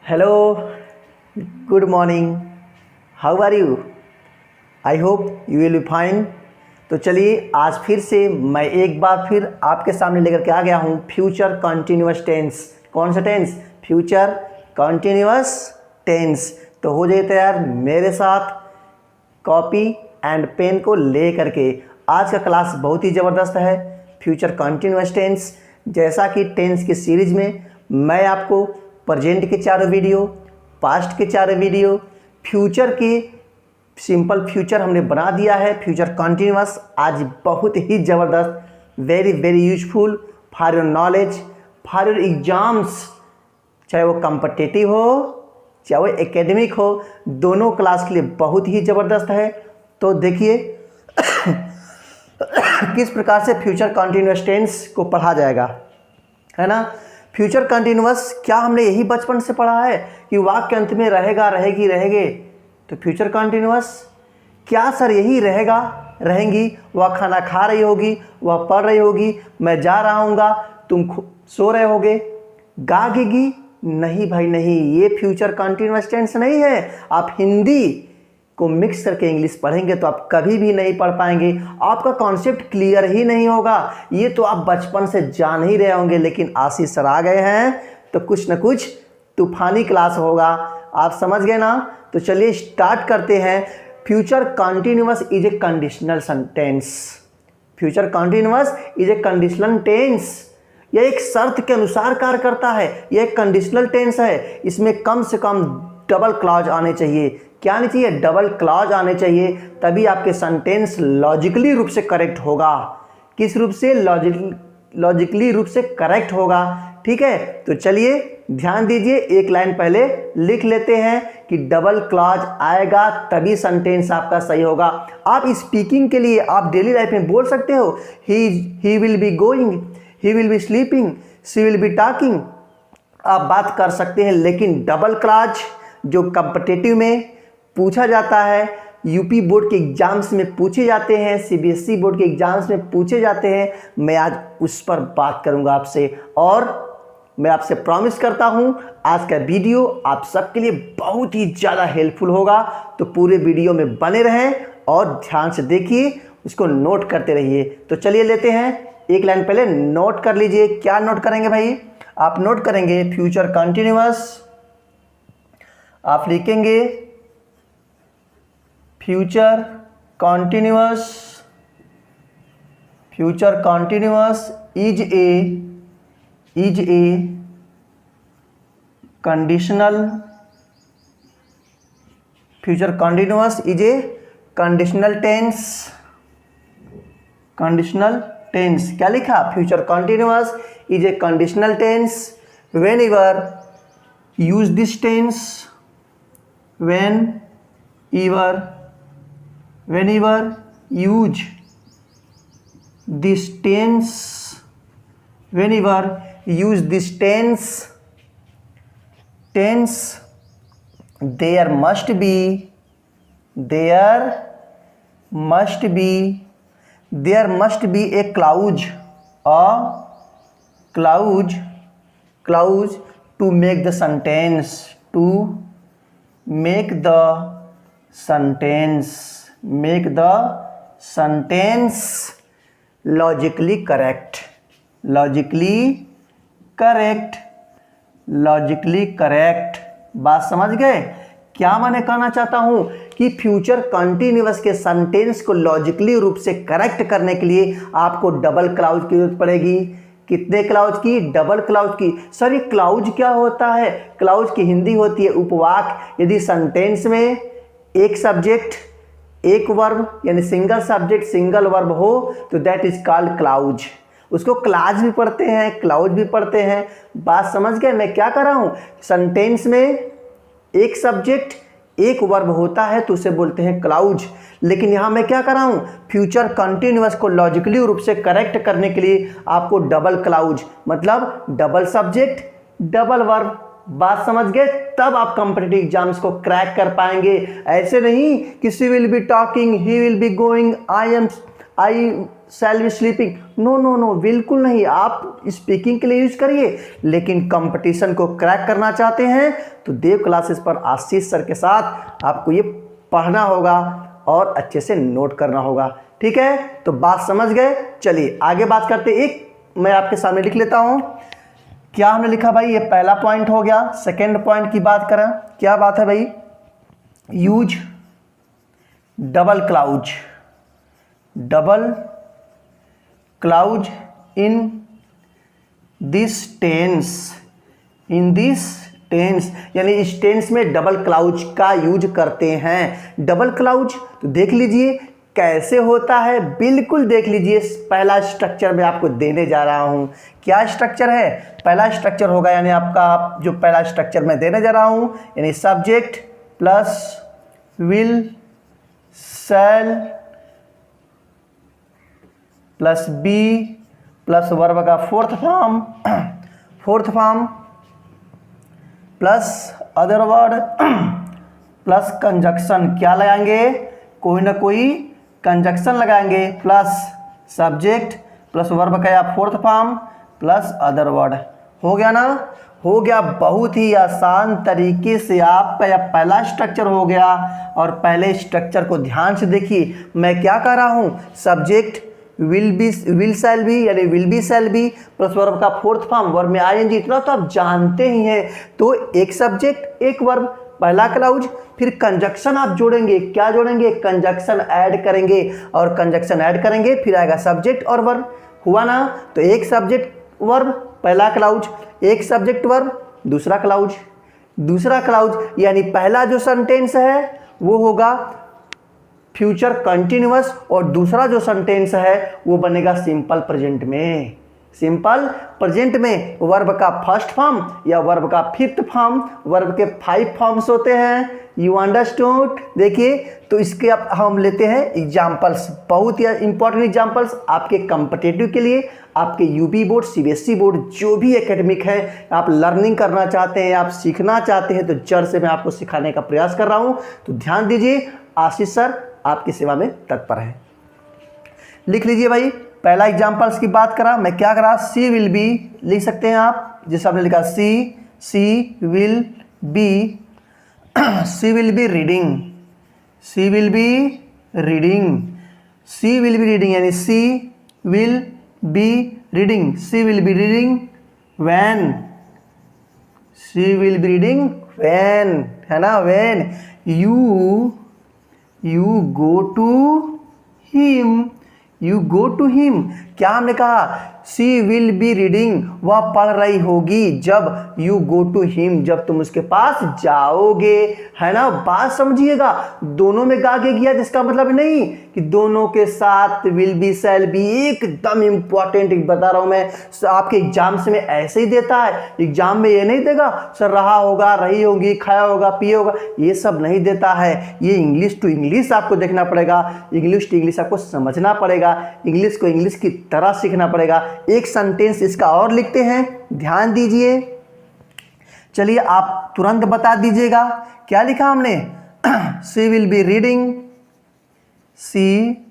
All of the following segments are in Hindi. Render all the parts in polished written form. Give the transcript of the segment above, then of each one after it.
Hello, good morning. How are you? I hope you will be fine. तो चलिए आज फिर से मैं एक बार फिर आपके सामने लेकर के आ गया हूँ फ्यूचर कंटिन्यूअस टेंस। कौन सा टेंस? Future continuous tense. तो हो जाए तैयार मेरे साथ कॉपी एंड पेन को ले करके। आज का क्लास बहुत ही ज़बरदस्त है, फ्यूचर कंटिन्यूअस टेंस। जैसा कि टेंस की सीरीज में मैं आपको प्रेजेंट के 4 वीडियो, पास्ट के 4 वीडियो, फ्यूचर की सिंपल फ्यूचर हमने बना दिया है, फ्यूचर कंटिन्यूअस। आज बहुत ही ज़बरदस्त, very very useful for your knowledge, for your exams, चाहे वो कॉम्पिटिटिव हो चाहे वो एकेडमिक हो, दोनों क्लास के लिए बहुत ही ज़बरदस्त है। तो देखिए किस प्रकार से फ्यूचर कंटिन्यूअस टेंस को पढ़ा जाएगा, है ना। फ्यूचर कंटिन्यूअस क्या हमने यही बचपन से पढ़ा है कि वाक्य अंत में रहेगा, रहेगी, रहेंगे। तो फ्यूचर कंटिन्यूअस क्या सर यही रहेगा, रहेंगी, वह खाना खा रही होगी, वह पढ़ रही होगी, मैं जा रहा हूँगा, तुम सो रहे होगे, गागेगी? नहीं भाई नहीं, ये फ्यूचर कंटिन्यूअस टेंस नहीं है। आप हिंदी को मिक्स करके इंग्लिश पढ़ेंगे तो आप कभी भी नहीं पढ़ पाएंगे, आपका कॉन्सेप्ट क्लियर ही नहीं होगा। ये तो आप बचपन से जान ही रहे होंगे, लेकिन आशीष सर आ गए हैं तो कुछ न कुछ तूफानी क्लास होगा। आप समझ गए ना। तो चलिए स्टार्ट करते हैं। Future continuous is a conditional tense. Future continuous is a conditional tense. यह एक शर्त के अनुसार कार्य करता है, यह एक कंडीशनल टेंस है। इसमें कम से कम डबल क्लॉज आने चाहिए। क्या आने चाहिए? डबल क्लॉज आने चाहिए, तभी आपके सेंटेंस लॉजिकली रूप से करेक्ट होगा। किस रूप से? लॉजिकली रूप से करेक्ट होगा। ठीक है, तो चलिए ध्यान दीजिए, एक लाइन पहले लिख लेते हैं कि डबल क्लॉज आएगा तभी सेंटेंस आपका सही होगा। आप स्पीकिंग के लिए आप डेली लाइफ में बोल सकते हो ही will be going, he will B sleeping, she will be talking. आप बात कर सकते हैं, लेकिन डबल क्लॉज जो कॉम्पिटिटिव में पूछा जाता है, यूपी बोर्ड के एग्जाम्स में पूछे जाते हैं, सीबीएसई बोर्ड के एग्जाम्स में पूछे जाते हैं, मैं आज उस पर बात करूंगा आपसे। और मैं आपसे प्रॉमिस करता हूं आज का वीडियो आप सबके लिए बहुत ही ज़्यादा हेल्पफुल होगा। तो पूरे वीडियो में बने रहें और ध्यान से देखिए, उसको नोट करते रहिए। तो चलिए लेते हैं, एक लाइन पहले नोट कर लीजिए। क्या नोट करेंगे भाई? आप नोट करेंगे फ्यूचर कंटिन्यूअस। आप लिखेंगे future continuous, future continuous is a conditional, future continuous is a conditional tense. Conditional tense क्या लिखा? Future continuous is a conditional tense whenever use this tense, whenever use this tense, whenever use this tense, there must be a clause to make the sentence, make the sentence logically correct, बात समझ गए? क्या मैंने कहना चाहता हूं कि फ्यूचर कंटिन्यूअस के सेंटेंस को लॉजिकली रूप से करेक्ट करने के लिए आपको डबल क्लाउज की जरूरत पड़ेगी। कितने क्लाउज की? डबल क्लाउज की। सर ये क्लाउज क्या होता है? क्लाउज की हिंदी होती है उपवाक्य। यदि सेंटेंस में एक सब्जेक्ट एक वर्ब यानी सिंगल सब्जेक्ट सिंगल वर्ब हो तो दैट इज कॉल्ड क्लाउज। उसको क्लाज भी पढ़ते हैं, क्लाउज भी पढ़ते हैं। बात समझ गए मैं क्या कर रहा हूँ? सेंटेंस में एक सब्जेक्ट एक वर्ब होता है तो उसे बोलते हैं क्लाउज। लेकिन यहाँ मैं क्या कर रहा हूँ? फ्यूचर कंटिन्यूअस को लॉजिकली रूप से करेक्ट करने के लिए आपको डबल क्लाउज मतलब डबल सब्जेक्ट डबल वर्ब। बात समझ गए? तब आप कॉम्पिटिटिव एग्जाम्स को क्रैक कर पाएंगे। ऐसे नहीं कि she will be talking, he will be going, I shall be sleeping, no no no, बिल्कुल नहीं। आप स्पीकिंग के लिए यूज करिए, लेकिन कंपटीशन को क्रैक करना चाहते हैं तो देव क्लासेस पर आशीष सर के साथ आपको ये पढ़ना होगा और अच्छे से नोट करना होगा। ठीक है, तो बात समझ गए। चलिए आगे बात करते। एक मैं आपके सामने लिख लेता हूं। क्या हमने लिखा भाई, ये पहला पॉइंट हो गया। सेकेंड पॉइंट की बात करें, क्या बात है भाई, use double clause, double clause in this tense, in this tense, यानी इस टेंस में डबल क्लाउज का यूज करते हैं। डबल क्लाउज तो देख लीजिए कैसे होता है, बिल्कुल देख लीजिए। पहला स्ट्रक्चर मैं आपको देने जा रहा हूं। क्या स्ट्रक्चर है, पहला स्ट्रक्चर होगा, यानी आपका जो पहला स्ट्रक्चर मैं देने जा रहा हूं, यानी subject plus will shall plus be plus verb का fourth form plus other word plus conjunction. क्या लगाएंगे, कोई ना कोई कंजक्शन लगाएंगे, प्लस सब्जेक्ट प्लस वर्ब का या fourth form plus other word. हो गया ना, हो गया। बहुत ही आसान तरीके से आपका यह पहला स्ट्रक्चर हो गया। और पहले स्ट्रक्चर को ध्यान से देखिए, मैं क्या कह रहा हूं, सब्जेक्ट विल शैल बी, यानी will be shall B plus verb का फोर्थ फॉर्म, वर्ब में आईएनजी, इतना तो आप जानते ही हैं। तो एक सब्जेक्ट एक वर्ब, पहला क्लाउज, फिर कंजक्शन आप जोड़ेंगे। क्या जोड़ेंगे, कंजक्शन ऐड करेंगे, और कंजक्शन ऐड करेंगे फिर आएगा सब्जेक्ट और वर्ब। हुआ ना, तो एक सब्जेक्ट वर्ब पहला क्लाउज, एक सब्जेक्ट वर्ब दूसरा क्लाउज, दूसरा क्लाउज, यानी पहला जो सेंटेंस है वो होगा फ्यूचर कंटिन्यूअस और दूसरा जो सेंटेंस है वो बनेगा सिंपल प्रेजेंट में। सिंपल प्रेजेंट में वर्ब का फर्स्ट फॉर्म या वर्ब का फिफ्थ फॉर्म, वर्ब के 5 फॉर्म्स होते हैं। You understood. देखिए, तो इसके अब हम लेते हैं एग्जाम्पल्स, बहुत ही इंपॉर्टेंट एग्जाम्पल्स आपके कॉम्पिटिटिव के लिए, आपके यूपी बोर्ड, सीबीएसई बोर्ड, जो भी एकेडमिक है, आप लर्निंग करना चाहते हैं, आप सीखना चाहते हैं, तो जड़ से मैं आपको सिखाने का प्रयास कर रहा हूं। तो ध्यान दीजिए, आशीष सर आपकी सेवा में तत्पर है। लिख लीजिए भाई, पहला एग्जाम्पल्स की बात करा, मैं क्या करा, सी विल बी लिख सकते हैं आप, जैसे आपने लिखा she will be, she will be reading, she will be reading, she will be reading, यानी she will be reading, she will be reading when, she will be reading when, है ना, when you go to him, you go to him। क्या हमने कहा, सी विल बी रीडिंग, वह पढ़ रही होगी जब यू गो टू हिम, जब तुम उसके पास जाओगे, है ना। बात समझिएगा, दोनों में गा के गया, जिसका मतलब नहीं कि दोनों के साथ विल बी शैल बी। एकदम इंपॉर्टेंट बता रहा हूं मैं, आपके एग्जाम्स में ऐसे ही देता है। एग्जाम में ये नहीं देगा सर रहा होगा, रही होगी, खाया होगा, पिए होगा, ये सब नहीं देता है। ये इंग्लिश टू इंग्लिश आपको देखना पड़ेगा, इंग्लिश टू इंग्लिश आपको समझना पड़ेगा, इंग्लिश को इंग्लिश की तरह सीखना पड़ेगा। एक सेंटेंस इसका और लिखते हैं, ध्यान दीजिए। चलिए आप तुरंत बता दीजिएगा क्या लिखा हमने, she will be reading, she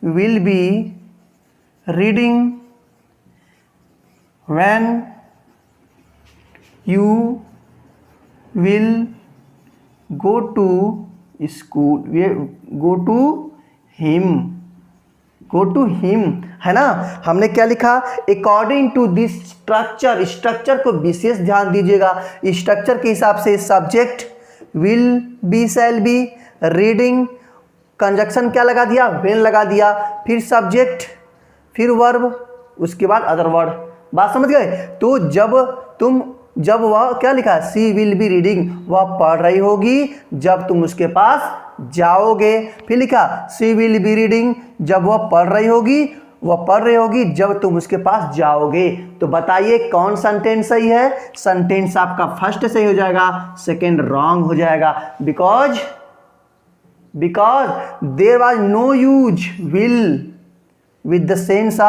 will be reading when you will go to school, go to him, go to him, है ना। हमने क्या लिखा, according to this structure, structure को विशेष ध्यान दीजिएगा। स्ट्रक्चर के हिसाब से subject will be shall be, reading, conjunction क्या लगा दिया, व्हेन लगा दिया, फिर सब्जेक्ट, फिर वर्ब, उसके बाद अदर वर्ड। बात समझ गए। तो जब वह क्या लिखा, सी विल बी रीडिंग, वह पढ़ रही होगी जब तुम उसके पास जाओगे। फिर लिखा सी विल बी रीडिंग, जब वह पढ़ रही होगी, वह पढ़ रही होगी जब तुम उसके पास जाओगे। तो बताइए कौन सेंटेंस सही है। सेंटेंस आपका फर्स्ट सही हो जाएगा, सेकंड रॉन्ग हो जाएगा। Because there was no use will with the sense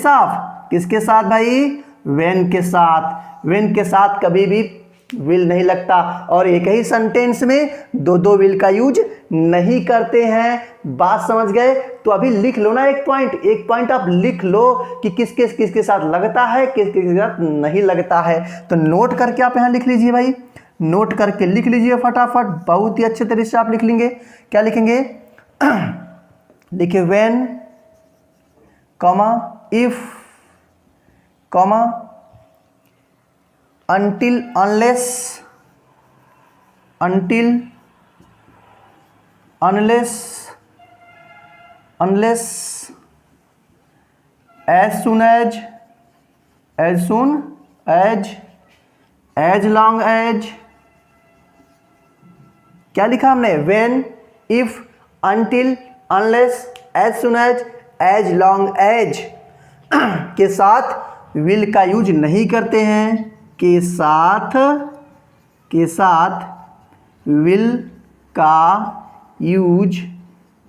of किसके साथ भाई, व्हेन के साथ। व्हेन के साथ कभी भी विल नहीं लगता, और एक ही सेंटेंस में दो दो विल का यूज नहीं करते हैं। बात समझ गए? तो अभी लिख लो ना एक पॉइंट आप लिख लो कि किसके साथ लगता है, किसके साथ नहीं लगता है। तो नोट करके आप यहाँ लिख लीजिए भाई, नोट करके लिख लीजिए फटाफट, बहुत ही अच्छे तरीके से आप लिख लेंगे। क्या लिखेंगे? लिखिए when comma if comma until unless as soon as long as, क्या लिखा हमने? when, if, until, unless, as soon as long as के साथ will का यूज नहीं करते हैं, के साथ विल का यूज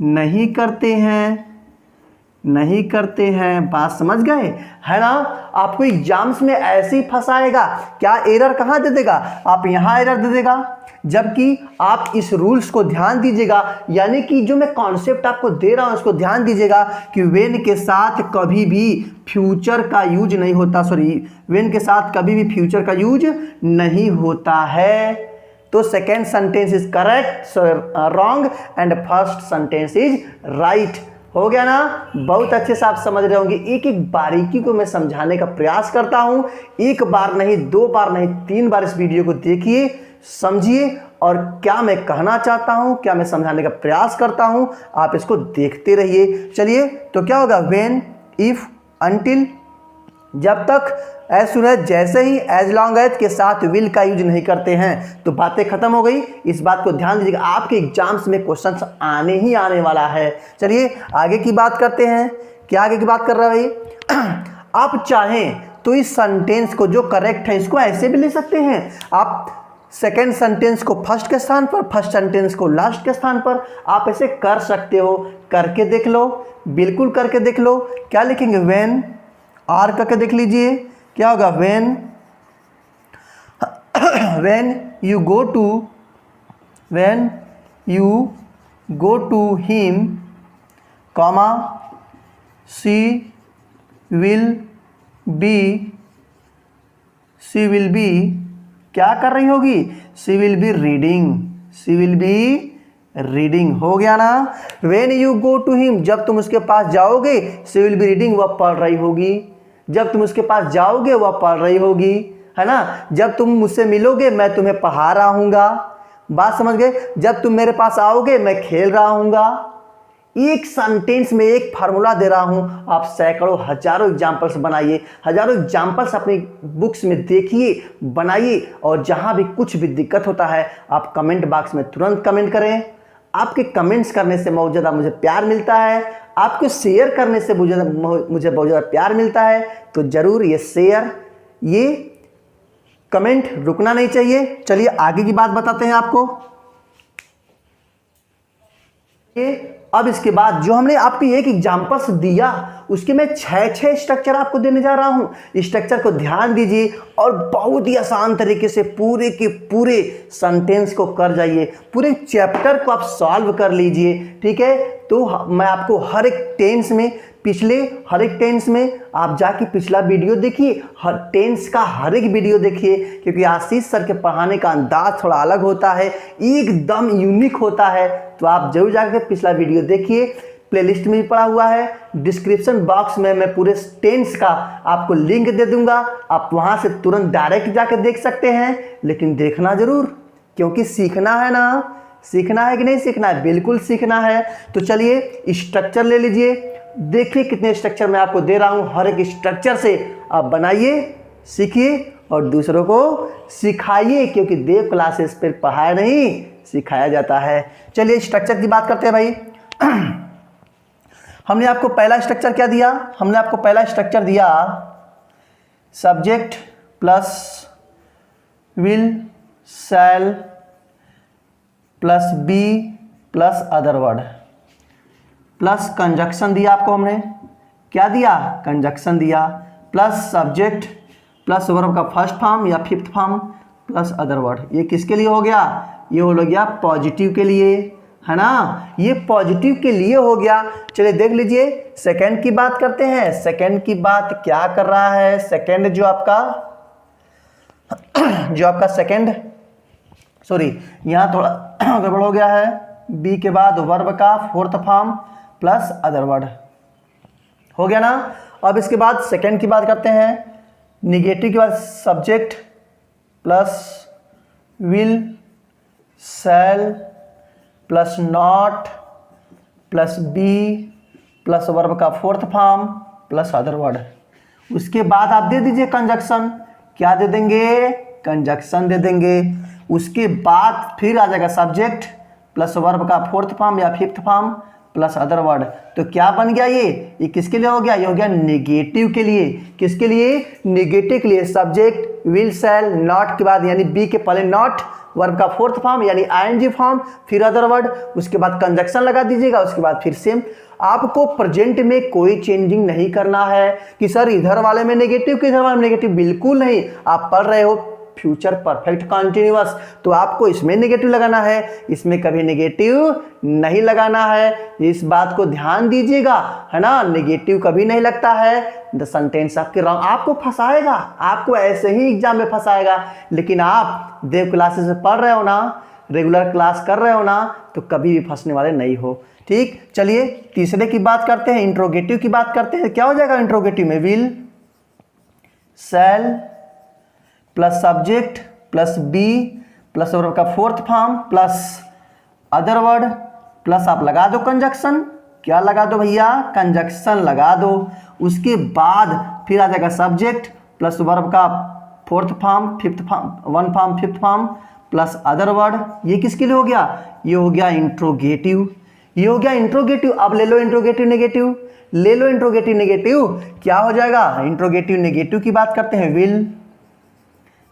नहीं करते हैं। बात समझ गए है ना? आपको एग्जाम्स में ऐसे ही फंसाएगा। क्या एरर कहाँ दे देगा? आप यहाँ एरर दे देगा, जबकि आप इस रूल्स को ध्यान दीजिएगा, यानी कि जो मैं कॉन्सेप्ट आपको दे रहा हूँ उसको ध्यान दीजिएगा कि व्हेन के साथ कभी भी फ्यूचर का यूज नहीं होता, व्हेन के साथ कभी भी फ्यूचर का यूज नहीं होता है। तो second sentence is correct, wrong, and first sentence is right. हो गया ना? बहुत अच्छे से आप समझ रहे होंगे। एक एक बारीकी को मैं समझाने का प्रयास करता हूं, एक बार नहीं, दो बार नहीं, 3 बार इस वीडियो को देखिए, समझिए, और क्या मैं कहना चाहता हूं, क्या मैं समझाने का प्रयास करता हूं, आप इसको देखते रहिए। चलिए, तो क्या होगा? व्हेन, इफ, अनटिल, जब तक, एज सुन एज, जैसे ही, एज लॉन्ग एज के साथ विल का यूज नहीं करते हैं। तो बातें खत्म हो गई। इस बात को ध्यान दीजिएगा, आपके एग्जाम्स में क्वेश्चंस आने ही आने वाला है। चलिए आगे की बात करते हैं। क्या आगे की बात कर रहा है भाई? आप चाहें तो इस सेंटेंस को जो करेक्ट है इसको ऐसे भी ले सकते हैं। आप सेकेंड सेंटेंस को फर्स्ट के स्थान पर, फर्स्ट सेंटेंस को लास्ट के स्थान पर, आप ऐसे कर सकते हो। करके देख लो, बिल्कुल करके देख लो। क्या लिखेंगे? व्हेन, आर करके देख लीजिए, क्या होगा? when you go to him, comma, she will be क्या कर रही होगी? she will be reading। हो गया ना? when you go to him, जब तुम उसके पास जाओगे, she will be reading, वह पढ़ रही होगी। जब तुम उसके पास जाओगे वह पढ़ रही होगी, है ना? जब तुम मुझसे मिलोगे मैं तुम्हें पढ़ा रहा हूँगा। बात समझ गए? जब तुम मेरे पास आओगे मैं खेल रहा हूँगा। एक सेंटेंस में एक फार्मूला दे रहा हूँ, आप सैकड़ों हजारों एग्जाम्पल्स बनाइए, हजारों एग्जाम्पल्स अपनी बुक्स में देखिए, बनाइए, और जहाँ भी कुछ भी दिक्कत होता है आप कमेंट बॉक्स में तुरंत कमेंट करें। आपके कमेंट्स करने से बहुत ज़्यादा मुझे प्यार मिलता है, आपको शेयर करने से मुझे बहुत ज़्यादा प्यार मिलता है। तो ज़रूर ये शेयर, ये कमेंट रुकना नहीं चाहिए। चलिए आगे की बात बताते हैं आपको। ये अब इसके बाद जो हमने आपको एक एग्जाम्पल्स दिया उसके मैं 6 स्ट्रक्चर आपको देने जा रहा हूं। स्ट्रक्चर को ध्यान दीजिए और बहुत ही आसान तरीके से पूरे के पूरे सेंटेंस को कर जाइए, पूरे चैप्टर को आप सॉल्व कर लीजिए। ठीक है? तो मैं आपको हर एक टेंस में आप जाके पिछला वीडियो देखिए, हर टेंस का हर एक वीडियो देखिए, क्योंकि आशीष सर के पढ़ाने का अंदाज थोड़ा अलग होता है, एकदम यूनिक होता है। तो आप जरूर जाकर पिछला वीडियो देखिए, प्लेलिस्ट में भी पड़ा हुआ है। डिस्क्रिप्शन बॉक्स में मैं पूरे टेंस का आपको लिंक दे दूंगा, आप वहां से तुरंत डायरेक्ट जाकर देख सकते हैं। लेकिन देखना जरूर, क्योंकि सीखना है ना। सीखना है कि नहीं सीखना है? बिल्कुल सीखना है। तो चलिए स्ट्रक्चर ले लीजिए, देखिए कितने स्ट्रक्चर मैं आपको दे रहा हूं। हर एक स्ट्रक्चर से आप बनाइए, सीखिए और दूसरों को सिखाइए, क्योंकि देव क्लासेस पर पढ़ाया नहीं सिखाया जाता है। चलिए स्ट्रक्चर की बात करते हैं भाई। हमने आपको पहला स्ट्रक्चर क्या दिया? हमने आपको पहला स्ट्रक्चर दिया subject plus will, shall plus be plus other word plus conjunction दिया आपको। हमने क्या दिया? कंजक्शन दिया, प्लस सब्जेक्ट प्लस वर्ब का फर्स्ट फॉर्म या fifth form plus other word. ये किसके लिए हो गया? ये हो गया पॉजिटिव के लिए, है ना, ये पॉजिटिव के लिए हो गया। चलिए देख लीजिए सेकंड की बात करते हैं। सेकंड की बात क्या कर रहा है? सेकंड जो आपका सेकंड, सॉरी यहाँ थोड़ा गड़बड़ हो गया है। बी के बाद वर्ब का fourth form plus other word हो गया ना। अब इसके बाद सेकंड की बात करते हैं। निगेटिव के बाद subject plus will shall plus not plus be plus verb का fourth form plus other word. उसके बाद आप दे दीजिए कंजक्शन। क्या दे देंगे? कंजक्शन दे देंगे। उसके बाद फिर आ जाएगा सब्जेक्ट प्लस वर्ब का फोर्थ फॉर्म या fifth form plus other word. तो क्या बन गया? ये किसके लिए हो गया? ये हो गया नेगेटिव के लिए। किसके लिए? नेगेटिव के लिए। सब्जेक्ट विल शैल नॉट के बाद यानी बी के पहले नॉट, वर्ब का फोर्थ फॉर्म यानी आईएनजी फॉर्म, फिर अदर वर्ड, उसके बाद कंजक्शन लगा दीजिएगा, उसके बाद फिर सेम। आपको प्रेजेंट में कोई चेंजिंग नहीं करना है कि सर इधर वाले में नेगेटिव कि इधर वाले में नेगेटिव, बिल्कुल नहीं। आप पढ़ रहे हो फ्यूचर परफेक्ट कंटिन्यूअस, तो आपको इसमें नेगेटिव लगाना है, इसमें कभी नेगेटिव नहीं लगाना है। इस बात को ध्यान दीजिएगा, है ना। नेगेटिव कभी नहीं लगता है। द सेंटेंस आपके रॉन्ग, आपको फंसाएगा, आपको ऐसे ही एग्जाम में फंसाएगा। लेकिन आप देव क्लासेस में पढ़ रहे हो ना, रेगुलर क्लास कर रहे हो ना, तो कभी भी फंसने वाले नहीं हो। ठीक, चलिए तीसरे की बात करते हैं, इंट्रोगेटिव की बात करते हैं। क्या हो जाएगा इंट्रोगेटिव में? Will shall plus subject plus be plus verb का fourth form plus other word plus आप लगा दो कंजक्शन। क्या लगा दो भैया? कंजक्शन लगा दो। उसके बाद फिर आ जाएगा सब्जेक्ट प्लस वर्ब का fourth form fifth form, one form fifth form plus other word. ये किसके लिए हो गया? ये हो गया इंट्रोगेटिव। ये हो गया इंट्रोगेटिव। अब ले लो इंट्रोगेटिव नेगेटिव, ले लो इंट्रोगेटिव नेगेटिव। क्या हो जाएगा? इंट्रोगेटिव नेगेटिव की बात करते हैं। Will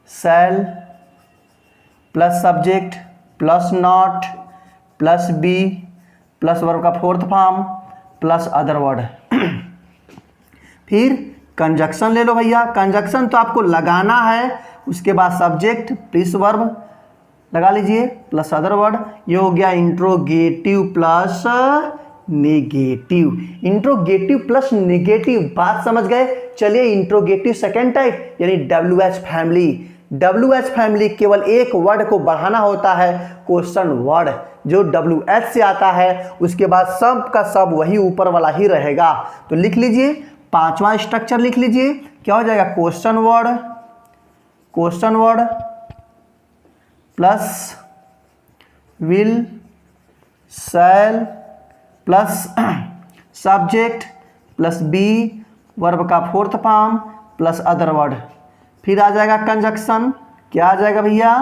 shall plus subject plus not plus be plus verb का fourth form plus other word. फिर कंजक्शन ले लो भैया। कंजक्शन तो आपको लगाना है। उसके बाद सब्जेक्ट प्लस वर्ब लगा लीजिए प्लस अदर वर्ड। ये हो गया interrogative plus negative. Interrogative plus negative, बात समझ गए? चलिए इंट्रोगेटिव सेकेंड टाइप यानी WH फैमिली। WH फैमिली केवल एक वर्ड को बढ़ाना होता है, क्वेश्चन वर्ड जो WH से आता है। उसके बाद सब का सब वही ऊपर वाला ही रहेगा। तो लिख लीजिए, पांचवा स्ट्रक्चर लिख लीजिए। क्या हो जाएगा? Question word plus will shall plus subject plus be verb का fourth form plus other word. फिर आ जाएगा कंजक्शन। क्या आ जाएगा भैया?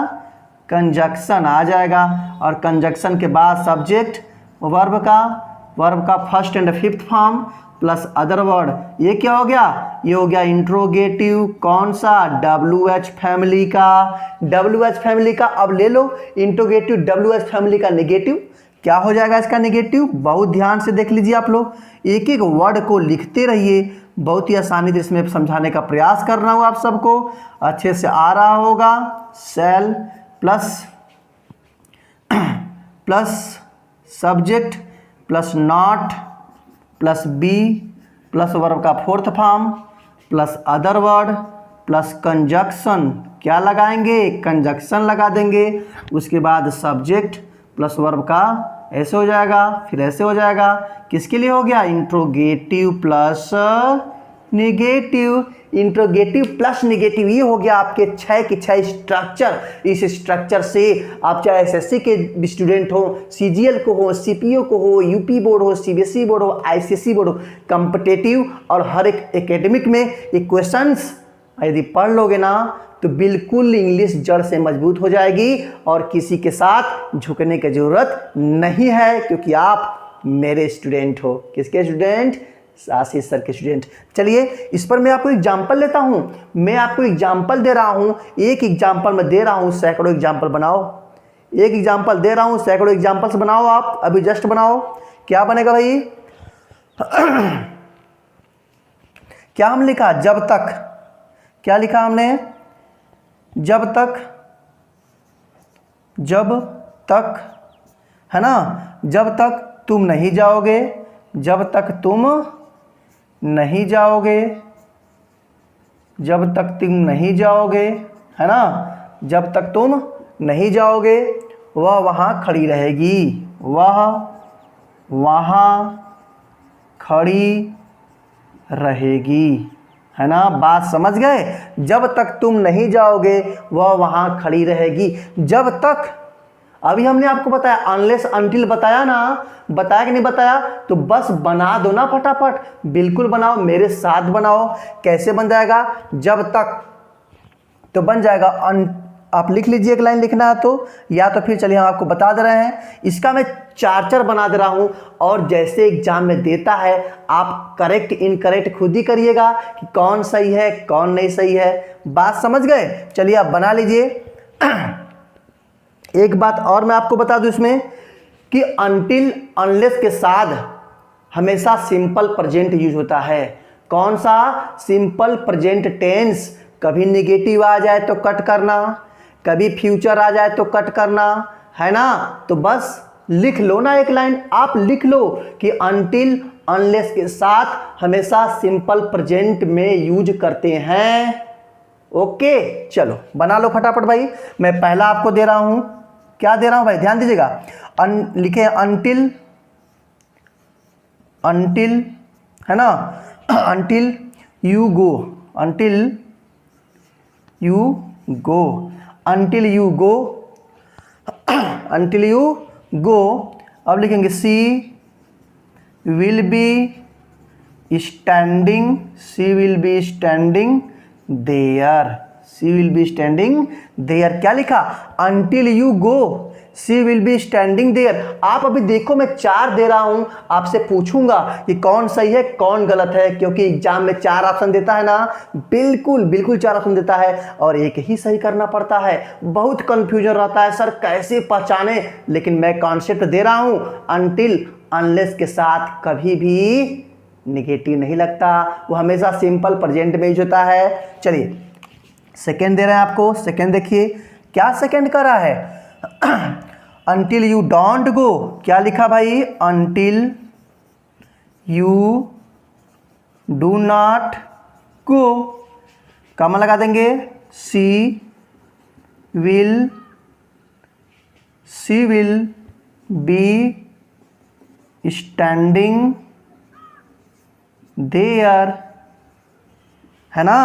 कंजक्शन आ जाएगा। और कंजक्शन के बाद सब्जेक्ट वर्ब का first and fifth form plus other word. ये क्या हो गया? ये हो गया इंट्रोगेटिव। कौन सा? WH फैमिली का। WH फैमिली का। अब ले लो इंट्रोगेटिव WH फैमिली का नेगेटिव। क्या हो जाएगा इसका नेगेटिव? बहुत ध्यान से देख लीजिए आप लोग, एक एक वर्ड को लिखते रहिए। बहुत ही आसानी से इसमें समझाने का प्रयास कर रहा हूँ, आप सबको अच्छे से आ रहा होगा। Shall plus subject plus not plus be plus verb का fourth form plus other word plus conjunction. क्या लगाएंगे? कंजक्शन लगा देंगे। उसके बाद सब्जेक्ट प्लस वर्ब का ऐसे हो जाएगा, फिर ऐसे हो जाएगा। किसके लिए हो गया? Interrogative plus negative. Interrogative plus negative, ये हो गया आपके 6 के 6 स्ट्रक्चर। इस स्ट्रक्चर से आप चाहे एसएससी के स्टूडेंट हो, सीजीएल को हो, सीपीओ को हो, यूपी बोर्ड हो, सीबीएसई बोर्ड हो, आईसीएसई बोर्ड हो, कॉम्पिटिटिव और हर एक एकेडमिक में ये क्वेश्चंस यदि पढ़ लोगे ना तो बिल्कुल इंग्लिश जड़ से मजबूत हो जाएगी और किसी के साथ झुकने की जरूरत नहीं है, क्योंकि आप मेरे स्टूडेंट हो। किसके स्टूडेंट? आशीष सर के स्टूडेंट। चलिए इस पर मैं आपको एग्जाम्पल लेता हूं। मैं आपको एग्जाम्पल दे रहा हूं, एक एग्जाम्पल मैं दे रहा हूं, सैकड़ों एग्जाम्पल बनाओ। एक एग्जाम्पल दे रहा हूं, सैकड़ों एग्जाम्पल्स बनाओ। आप अभी जस्ट बनाओ। क्या बनेगा भाई? क्या हम लिखा? जब तक। क्या लिखा हमने? जब तक जब तक, है ना, जब तक तुम नहीं जाओगे, जब तक तुम नहीं जाओगे, जब तक तुम नहीं जाओगे, है ना, जब तक तुम नहीं जाओगे वह वहाँ खड़ी रहेगी, वह वहाँ खड़ी रहेगी, है ना। बात समझ गए? जब तक तुम नहीं जाओगे वह वहाँ खड़ी रहेगी। जब तक, अभी हमने आपको बताया अनलेस अनटिल बताया ना, बताया कि नहीं बताया? तो बस बना दो ना फटाफट, बिल्कुल बनाओ, मेरे साथ बनाओ। कैसे बन जाएगा? जब तक तो बन जाएगा आप लिख लीजिए, एक लाइन लिखना है तो, या तो फिर चलिए हम आपको बता दे रहे हैं। इसका मैं चार बना दे रहा हूं, और जैसे एग्जाम में देता है आप करेक्ट इनकरेक्ट खुद ही करिएगा कि कौन सही है कौन नहीं सही है। बात समझ गए? चलिए आप बना लीजिए। एक बात और मैं आपको बता दूं इसमें कि अनटिल अनलेस के साथ हमेशा सिंपल प्रेजेंट यूज होता है। कौन सा? Simple present tense. कभी नेगेटिव आ जाए तो कट करना, कभी फ्यूचर आ जाए तो कट करना, है ना। तो बस लिख लो ना, एक लाइन आप लिख लो कि अनटिल अनलेस के साथ हमेशा सिंपल प्रेजेंट में यूज करते हैं। ओके, चलो बना लो फटाफट भाई। मैं पहला आपको दे रहा हूं, क्या दे रहा हूं भाई, ध्यान दीजिएगा। लिखे अनटिल, अनटिल, है ना, until you go, until you go, until you go, until you go. अब लिखेंगे she will be standing, she will be standing there, she will be standing there. क्या लिखा? Until you go she will be standing there. आप अभी देखो मैं 4 दे रहा हूं, आपसे पूछूंगा कि कौन सही है कौन गलत है, क्योंकि एग्जाम में 4 ऑप्शन देता है ना, बिल्कुल बिल्कुल 4 ऑप्शन देता है और एक ही सही करना पड़ता है। बहुत कंफ्यूजन रहता है सर कैसे पहचाने, लेकिन मैं कॉन्सेप्ट दे रहा हूं। अनटिल अनलेस के साथ कभी भी निगेटिव नहीं लगता, वो हमेशा सिंपल प्रेजेंट में यूज होता है। चलिए सेकेंड दे रहे हैं आपको, सेकेंड देखिए क्या सेकेंड कर रहा है। अनटिल यू डोंट गो, क्या लिखा भाई? Until you do not go, comma लगा देंगे, she will be standing there, है ना।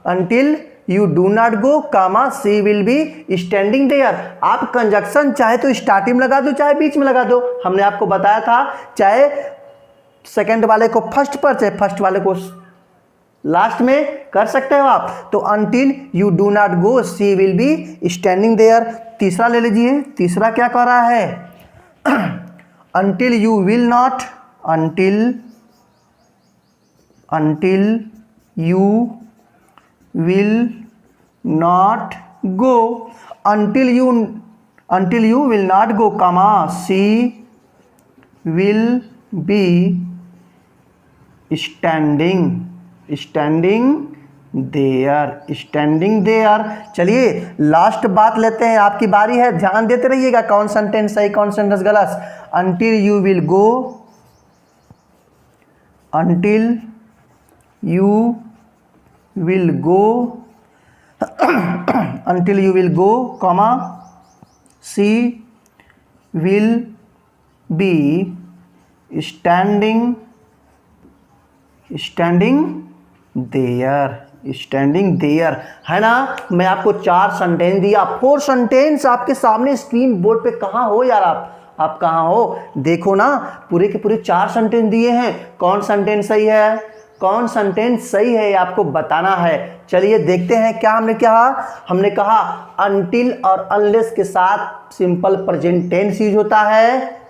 Until you do not go comma she will be standing there. आप कंजक्शन चाहे तो स्टार्टिंग में लगा दो चाहे बीच में लगा दो, हमने आपको बताया था, चाहे सेकंड वाले को फर्स्ट पर चाहे फर्स्ट वाले को लास्ट में कर सकते हो आप। तो until you do not go she will be standing there. तीसरा ले लीजिए, तीसरा क्या कह रहा है? Until you will not, until you will not go, until you will not go comma she will be standing there। चलिए लास्ट बात लेते हैं, आपकी बारी है, ध्यान देते रहिएगा कौन सेंटेंस सही कौन सेंटेंस गलत। until you will go, until you will go until you will go comma she will be standing there, है ना। मैं आपको 4 सेंटेंस दिया, 4 सेंटेंस आपके सामने स्क्रीन बोर्ड पे। कहाँ हो यार आप कहाँ हो? देखो ना, पूरे के पूरे 4 सेंटेंस दिए हैं। कौन सेंटेंस सही है कौन सेंटेंस सही है आपको बताना है। चलिए देखते हैं क्या हमने कहा अनटिल और अनलेस के साथ सिंपल प्रेजेंट टेंस यूज होता है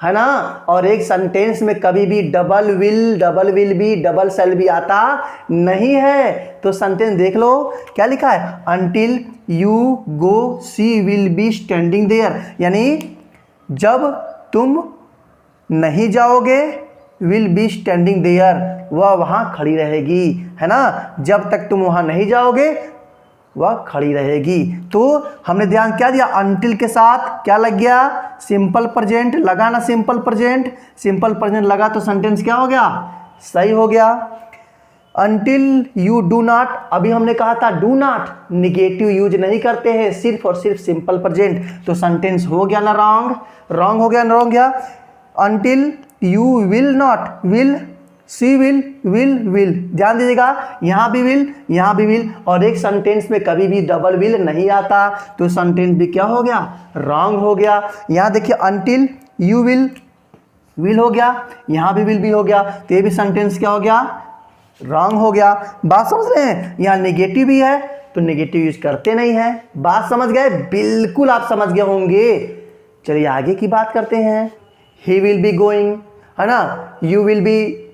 ना। और एक सेंटेंस में कभी भी double will be double shall be आता नहीं है। तो सेंटेंस देख लो क्या लिखा है, until you go she will be standing there, यानी जब तुम नहीं जाओगे विल बी स्टैंडिंग देयर, वह वहाँ खड़ी रहेगी, है ना। जब तक तुम वहाँ नहीं जाओगे वह खड़ी रहेगी। तो हमने ध्यान क्या दिया, अनटिल के साथ क्या लग गया, सिंपल प्रेजेंट लगा ना, सिंपल प्रेजेंट लगा तो सेंटेंस क्या हो गया, सही हो गया। अनटिल यू डू नॉट, अभी हमने कहा था डू नॉट, निगेटिव यूज नहीं करते हैं, सिर्फ और सिर्फ सिंपल प्रेजेंट, तो सेंटेंस हो गया ना रॉन्ग, रॉन्ग हो गया ना, रॉन्ग गया। Until you will not, will, she will, ध्यान दीजिएगा, यहाँ भी विल, यहाँ भी विल, और एक सेंटेंस में कभी भी डबल विल नहीं आता, तो सेंटेंस भी क्या हो गया, रॉन्ग हो गया। यहाँ देखिए अनटिल यू विल हो गया, यहाँ भी विल भी हो गया, तो ये भी सेंटेंस क्या हो गया, रॉन्ग हो गया। बात समझ रहे हैं, यहाँ नेगेटिव भी है तो नेगेटिव यूज करते नहीं है, बात समझ गए, बिल्कुल आप समझ गए होंगे। चलिए आगे की बात करते हैं। ही विल बी गोइंग, है ना, यू विल बी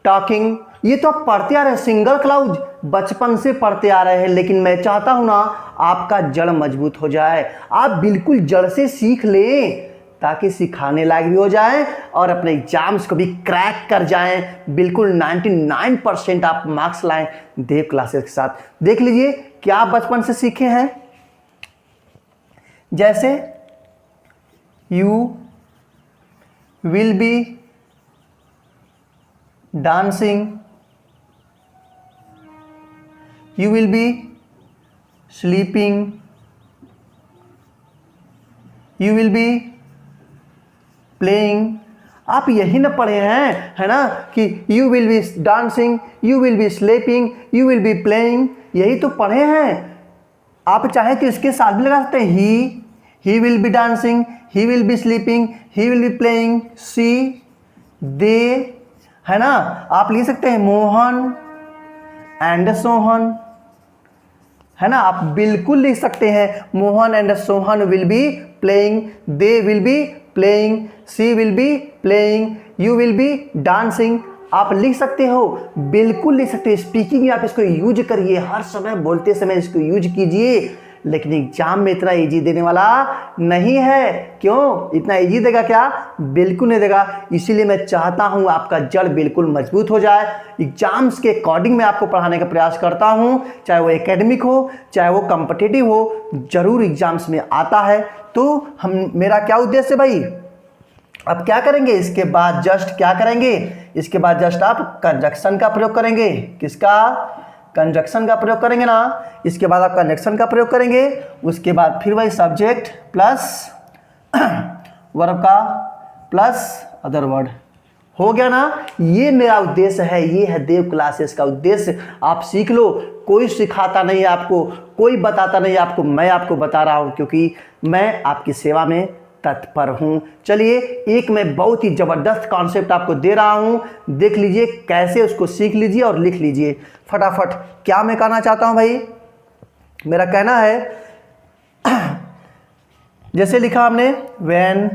टॉकिंग, ये तो आप पढ़ते आ रहे हैं, सिंगल क्लाउज बचपन से पढ़ते आ रहे हैं, लेकिन मैं चाहता हूं ना आपका जड़ मजबूत हो जाए, आप बिल्कुल जड़ से सीख लें ताकि सिखाने लायक भी हो जाए और अपने एग्जाम्स को भी क्रैक कर जाएं, बिल्कुल 99% आप मार्क्स लाएं देव क्लासेस के साथ। देख लीजिए क्या आप बचपन से सीखे हैं, जैसे you will be dancing, you will be sleeping, you will be playing, आप यही ना पढ़े हैं, है ना, कि you will be dancing, you will be sleeping, you will be playing, यही तो पढ़े हैं। आप चाहे तो इसके साथ भी लगा सकते हैं, he will be dancing, he will be sleeping, he will be playing, she, they, है ना, आप लिख सकते हैं मोहन एंड सोहन, है ना, आप बिल्कुल लिख सकते हैं Mohan and Sohan will be playing, they will be playing, she will be playing, you will be dancing, आप लिख सकते हो, बिल्कुल लिख सकते हो। स्पीकिंग आप इसको यूज करिए, हर समय बोलते समय इसको यूज कीजिए, लेकिन एग्जाम में इतना इजी देने वाला नहीं है। क्यों, इतना इजी देगा क्या, बिल्कुल नहीं देगा। इसीलिए मैं चाहता हूं आपका जड़ बिल्कुल मजबूत हो जाए, एग्जाम्स के अकॉर्डिंग मैं आपको पढ़ाने का प्रयास करता हूं, चाहे वो एकेडमिक हो चाहे वो कॉम्पिटिटिव हो, जरूर एग्जाम्स में आता है। तो हम, मेरा क्या उद्देश्य है भाई, अब क्या करेंगे इसके बाद, जस्ट क्या करेंगे इसके बाद, जस्ट आप कंजक्शन का प्रयोग करेंगे, किसका, कंजक्शन का प्रयोग करेंगे ना, इसके बाद आप कंजक्शन का प्रयोग करेंगे, उसके बाद फिर वही सब्जेक्ट प्लस वर्ब का प्लस अदर वर्ड, हो गया ना। ये मेरा उद्देश्य है, ये है देव क्लासेस का उद्देश्य। आप सीख लो, कोई सिखाता नहीं है आपको, कोई बताता नहीं है आपको, मैं आपको बता रहा हूँ क्योंकि मैं आपकी सेवा में तत्पर हूं। चलिए एक मैं बहुत ही जबरदस्त कॉन्सेप्ट आपको दे रहा हूं, देख लीजिए कैसे उसको सीख लीजिए और लिख लीजिए फटाफट। क्या मैं कहना चाहता हूं भाई, मेरा कहना है जैसे लिखा हमने when,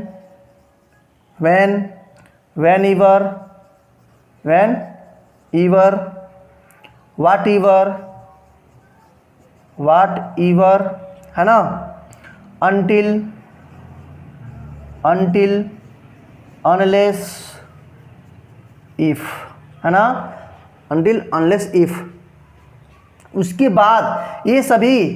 when ever, what ever, है ना, अनटिल, अनलेस, इफ, है ना, अनटिल अनलेस इफ। उसके बाद ये सभी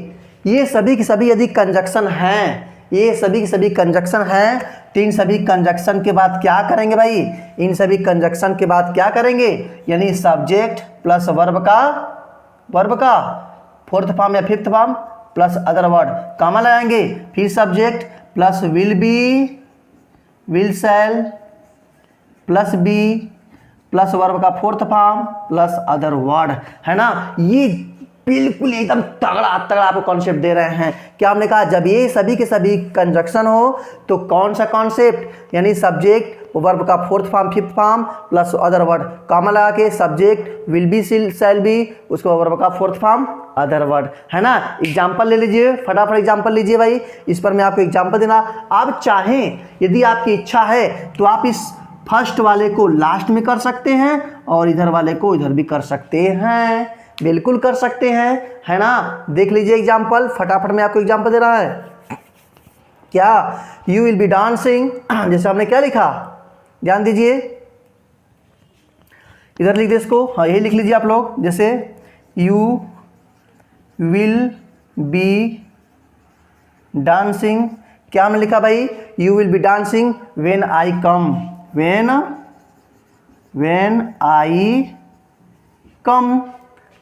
की सभी यदि कंजक्शन हैं, ये सभी की सभी कंजक्शन हैं, तो इन सभी कंजक्शन के बाद क्या करेंगे भाई, इन सभी कंजक्शन के बाद क्या करेंगे, यानी सब्जेक्ट प्लस वर्ब का फोर्थ फॉर्म या fifth form plus other word, comma लगाएंगे, फिर subject plus will be, will shall plus be plus verb का fourth form plus other word, है ना। ये बिल्कुल एकदम तगड़ा आपको कॉन्सेप्ट दे रहे हैं। क्या हमने कहा, जब ये सभी के सभी कंजक्शन हो तो कौन सा कॉन्सेप्ट, यानी सब्जेक्ट वर्ब का fourth form fifth form plus other word, comma लगा के subject will be shall B, उसको वर्ब का फोर्थ फॉर्म अदर वर्ड, है ना। एग्जाम्पल ले लीजिए, फटाफट एग्जाम्पल लीजिए भाई, इस पर मैं आपको एग्जाम्पल देना। आप चाहें, यदि आपकी इच्छा है तो आप इस फर्स्ट वाले को लास्ट में कर सकते हैं और इधर वाले को इधर भी कर सकते हैं, बिल्कुल कर सकते हैं, है ना। देख लीजिए एग्जाम्पल, फटाफट में आपको एग्जाम्पल दे रहा है। क्या, यू विल बी डांसिंग, जैसे हमने क्या लिखा, ध्यान दीजिए, इधर लिख दे इसको, हाँ यही लिख लीजिए आप लोग, जैसे यू विल बी डांसिंग। क्या हमने लिखा भाई? You will be dancing when I come. When I come,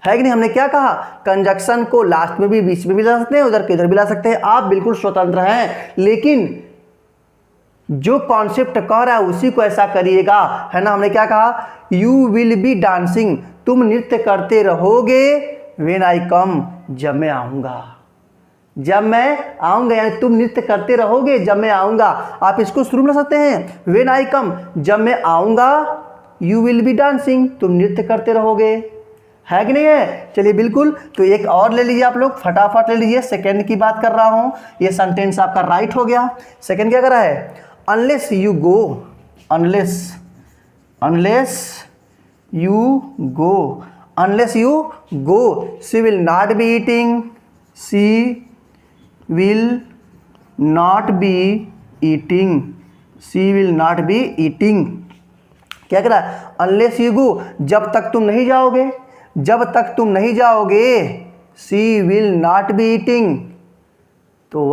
है कि नहीं? हमने क्या कहा? कंजक्शन को लास्ट में भी बीच में भी ला सकते हैं, उधर के इधर भी ला सकते हैं, आप बिल्कुल स्वतंत्र हैं, लेकिन जो कॉन्सेप्ट कह रहा है उसी को ऐसा करिएगा, है ना? हमने क्या कहा? यू विल बी डांसिंग, तुम नृत्य करते रहोगे, व्हेन आई कम, जब मैं आऊंगा। जब मैं आऊंगा यानी तुम नृत्य करते रहोगे जब मैं आऊंगा। आप इसको शुरू में ला सकते हैं, व्हेन आई कम, जब मैं आऊंगा, यू विल बी डांसिंग, तुम नृत्य करते रहोगे, है कि नहीं है? चलिए बिल्कुल। तो एक और ले लीजिए आप लोग, फटाफट ले लीजिए। सेकंड की बात कर रहा हूं, ये सेंटेंस आपका राइट हो गया। सेकंड क्या कर रहा है? Unless you go, unless you go, unless you go, she will not be eating, she will not be eating, she will not be eating. क्या कह रहा है? अनलेस यू गो, जब तक तुम नहीं जाओगे, जब तक तुम नहीं जाओगे, she will not be eating, तो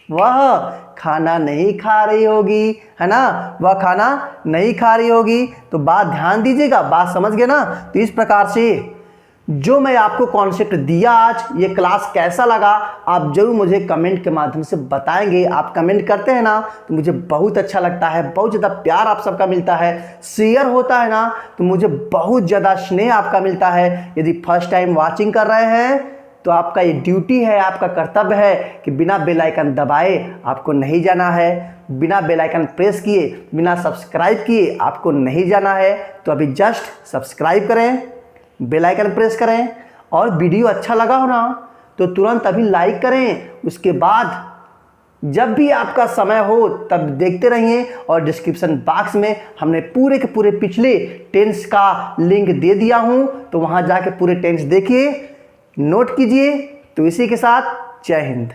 वह खाना नहीं खा रही होगी, है ना? वह खाना नहीं खा रही होगी। तो बात ध्यान दीजिएगा, बात समझ गए ना? तो इस प्रकार से जो मैं आपको कॉन्सेप्ट दिया आज, ये क्लास कैसा लगा आप जरूर मुझे कमेंट के माध्यम से बताएंगे। आप कमेंट करते हैं ना तो मुझे बहुत अच्छा लगता है, बहुत ज़्यादा प्यार आप सबका मिलता है, शेयर होता है ना तो मुझे बहुत ज़्यादा स्नेह आपका मिलता है। यदि फर्स्ट टाइम वाचिंग कर रहे हैं तो आपका ये ड्यूटी है, आपका कर्तव्य है कि बिना बेल आइकन दबाए आपको नहीं जाना है, बिना बेल आइकन प्रेस किए, बिना सब्सक्राइब किए आपको नहीं जाना है। तो अभी जस्ट सब्सक्राइब करें, बेल आइकन प्रेस करें, और वीडियो अच्छा लगा हो ना तो तुरंत अभी लाइक करें। उसके बाद जब भी आपका समय हो तब देखते रहिए, और डिस्क्रिप्शन बॉक्स में हमने पूरे के पूरे पिछले टेंस का लिंक दे दिया हूं, तो वहां जाके पूरे टेंस देखिए, नोट कीजिए। तो इसी के साथ जय हिंद।